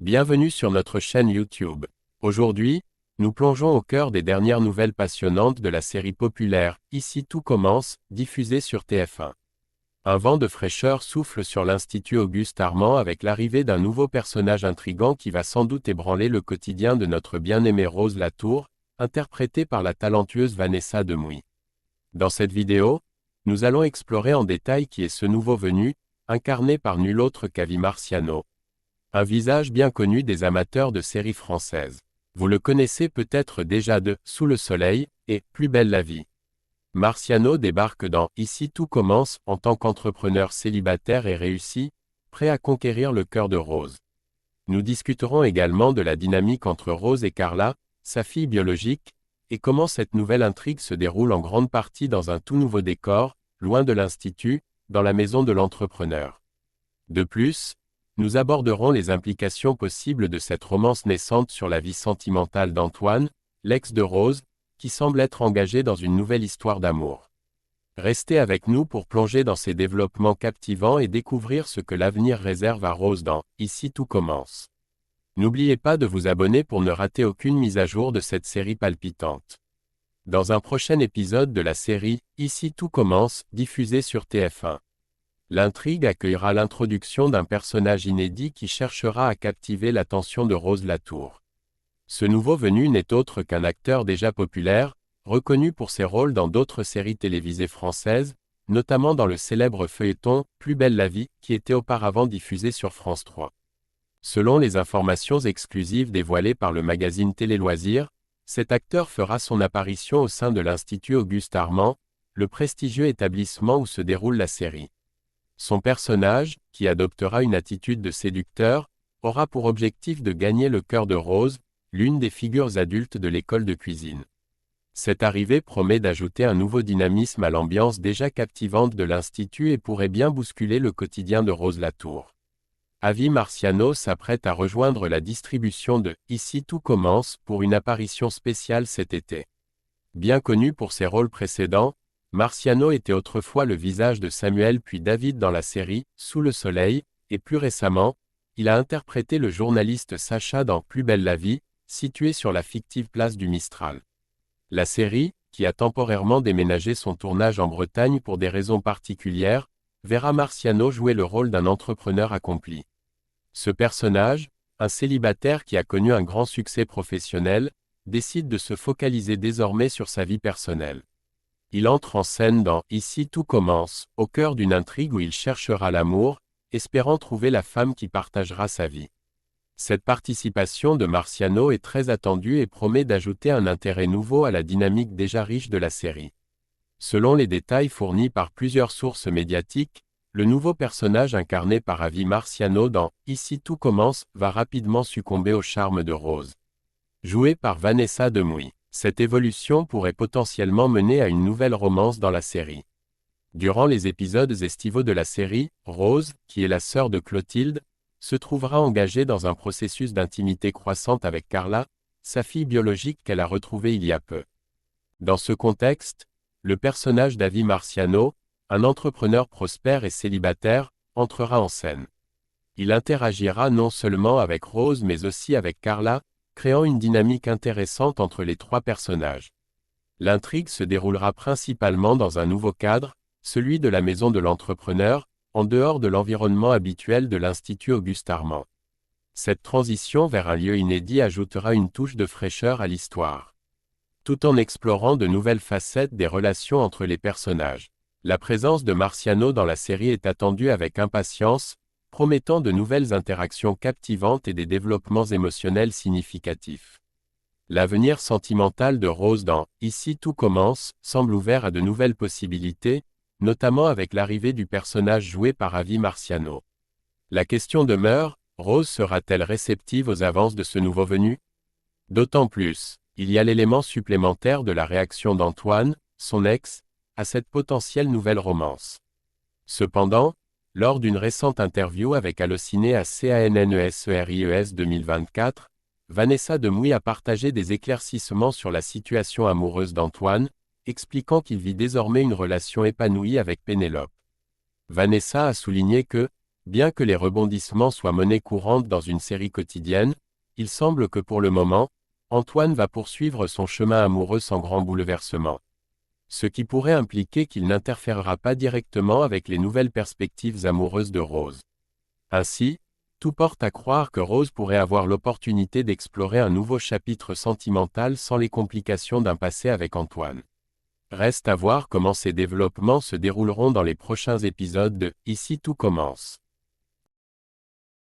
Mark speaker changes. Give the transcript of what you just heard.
Speaker 1: Bienvenue sur notre chaîne YouTube. Aujourd'hui, nous plongeons au cœur des dernières nouvelles passionnantes de la série populaire « Ici tout commence », diffusée sur TF1. Un vent de fraîcheur souffle sur l'Institut Auguste Armand avec l'arrivée d'un nouveau personnage intrigant qui va sans doute ébranler le quotidien de notre bien-aimée Rose Latour, interprétée par la talentueuse Vanessa Demouy. Dans cette vidéo, nous allons explorer en détail qui est ce nouveau venu, incarné par nul autre qu'Avi Marciano. Un visage bien connu des amateurs de séries françaises. Vous le connaissez peut-être déjà de « Sous le soleil » et « Plus belle la vie ». Marciano débarque dans « Ici tout commence » en tant qu'entrepreneur célibataire et réussi, prêt à conquérir le cœur de Rose. Nous discuterons également de la dynamique entre Rose et Carla, sa fille biologique, et comment cette nouvelle intrigue se déroule en grande partie dans un tout nouveau décor, loin de l'Institut, dans la maison de l'entrepreneur. De plus, nous aborderons les implications possibles de cette romance naissante sur la vie sentimentale d'Antoine, l'ex de Rose, qui semble être engagé dans une nouvelle histoire d'amour. Restez avec nous pour plonger dans ces développements captivants et découvrir ce que l'avenir réserve à Rose dans « Ici tout commence ». N'oubliez pas de vous abonner pour ne rater aucune mise à jour de cette série palpitante. Dans un prochain épisode de la série « Ici tout commence » diffusée sur TF1. L'intrigue accueillera l'introduction d'un personnage inédit qui cherchera à captiver l'attention de Rose Latour. Ce nouveau venu n'est autre qu'un acteur déjà populaire, reconnu pour ses rôles dans d'autres séries télévisées françaises, notamment dans le célèbre feuilleton « Plus belle la vie » qui était auparavant diffusé sur France 3. Selon les informations exclusives dévoilées par le magazine Télé Loisirs, cet acteur fera son apparition au sein de l'Institut Auguste Armand, le prestigieux établissement où se déroule la série. Son personnage, qui adoptera une attitude de séducteur, aura pour objectif de gagner le cœur de Rose, l'une des figures adultes de l'école de cuisine. Cette arrivée promet d'ajouter un nouveau dynamisme à l'ambiance déjà captivante de l'Institut et pourrait bien bousculer le quotidien de Rose Latour. Avi Marciano s'apprête à rejoindre la distribution de « Ici tout commence » pour une apparition spéciale cet été. Bien connu pour ses rôles précédents, Marciano était autrefois le visage de Samuel puis David dans la série « Sous le soleil » et plus récemment, il a interprété le journaliste Sacha dans « Plus belle la vie », situé sur la fictive place du Mistral. La série, qui a temporairement déménagé son tournage en Bretagne pour des raisons particulières, verra Marciano jouer le rôle d'un entrepreneur accompli. Ce personnage, un célibataire qui a connu un grand succès professionnel, décide de se focaliser désormais sur sa vie personnelle. Il entre en scène dans « Ici tout commence », au cœur d'une intrigue où il cherchera l'amour, espérant trouver la femme qui partagera sa vie. Cette participation de Marciano est très attendue et promet d'ajouter un intérêt nouveau à la dynamique déjà riche de la série. Selon les détails fournis par plusieurs sources médiatiques, le nouveau personnage incarné par Avi Marciano dans « Ici tout commence » va rapidement succomber au charme de Rose. Joué par Vanessa Demouy. Cette évolution pourrait potentiellement mener à une nouvelle romance dans la série. Durant les épisodes estivaux de la série, Rose, qui est la sœur de Clotilde, se trouvera engagée dans un processus d'intimité croissante avec Carla, sa fille biologique qu'elle a retrouvée il y a peu. Dans ce contexte, le personnage d'Avi Marciano, un entrepreneur prospère et célibataire, entrera en scène. Il interagira non seulement avec Rose mais aussi avec Carla, créant une dynamique intéressante entre les trois personnages. L'intrigue se déroulera principalement dans un nouveau cadre, celui de la maison de l'entrepreneur, en dehors de l'environnement habituel de l'Institut Auguste Armand. Cette transition vers un lieu inédit ajoutera une touche de fraîcheur à l'histoire. Tout en explorant de nouvelles facettes des relations entre les personnages. La présence de Marciano dans la série est attendue avec impatience, promettant de nouvelles interactions captivantes et des développements émotionnels significatifs. L'avenir sentimental de Rose dans « Ici tout commence » semble ouvert à de nouvelles possibilités, notamment avec l'arrivée du personnage joué par Avi Marciano. La question demeure, Rose sera-t-elle réceptive aux avances de ce nouveau venu? D'autant plus, il y a l'élément supplémentaire de la réaction d'Antoine, son ex, à cette potentielle nouvelle romance. Cependant, lors d'une récente interview avec Allociné à CANNESERIES 2024, Vanessa Demouy a partagé des éclaircissements sur la situation amoureuse d'Antoine, expliquant qu'il vit désormais une relation épanouie avec Pénélope. Vanessa a souligné que, Bien que les rebondissements soient monnaie courante dans une série quotidienne, il semble que pour le moment, Antoine va poursuivre son chemin amoureux sans grand bouleversement. Ce qui pourrait impliquer qu'il n'interférera pas directement avec les nouvelles perspectives amoureuses de Rose. Ainsi, tout porte à croire que Rose pourrait avoir l'opportunité d'explorer un nouveau chapitre sentimental sans les complications d'un passé avec Antoine. Reste à voir comment ces développements se dérouleront dans les prochains épisodes de Ici tout commence.